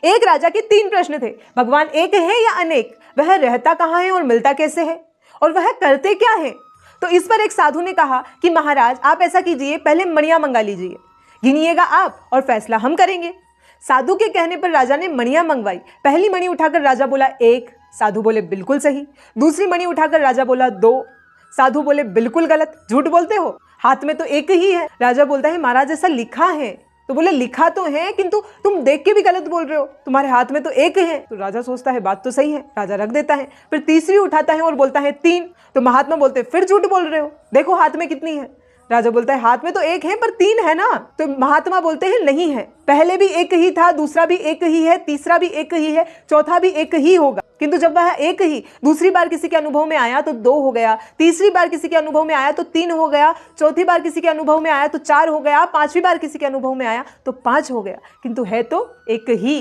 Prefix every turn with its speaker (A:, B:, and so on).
A: एक राजा के 3 प्रश्न थे। भगवान एक है या अनेक, वह रहता कहाँ है और मिलता कैसे है, और वह करते क्या है। तो इस पर एक साधु ने कहा कि महाराज आप ऐसा कीजिए, पहले मणियां मंगा लीजिए, गिनिएगा आप और फैसला हम करेंगे। साधु के कहने पर राजा ने मणियां मंगवाई। पहली मणि उठाकर राजा बोला 1, साधु बोले बिल्कुल सही। दूसरी मणि उठाकर राजा बोला 2, साधु बोले बिल्कुल गलत, झूठ बोलते हो, हाथ में तो एक ही है। राजा बोलता है महाराज ऐसा लिखा है। तो बोले लिखा तो है, किंतु तुम देख के भी गलत बोल रहे हो, तुम्हारे हाथ में तो एक है। तो राजा सोचता है बात तो सही है, राजा रख देता है। फिर तीसरी उठाता है और बोलता है 3। तो महात्मा बोलते फिर झूठ बोल रहे हो, देखो हाथ में कितनी है। राजा बोलता है हाथ में तो एक है पर 3 है ना। तो महात्मा बोलते हैं नहीं है, पहले भी एक ही था, दूसरा भी एक ही है, तीसरा भी एक ही है, चौथा भी एक ही होगा। किंतु जब वह एक ही दूसरी बार किसी के अनुभव में आया तो 2 हो गया, तीसरी बार किसी के अनुभव में आया तो 3 हो गया, चौथी बार किसी के अनुभव में आया तो 4 हो गया, 5वीं बार किसी के अनुभव में आया तो 5 हो गया, किंतु है तो एक ही।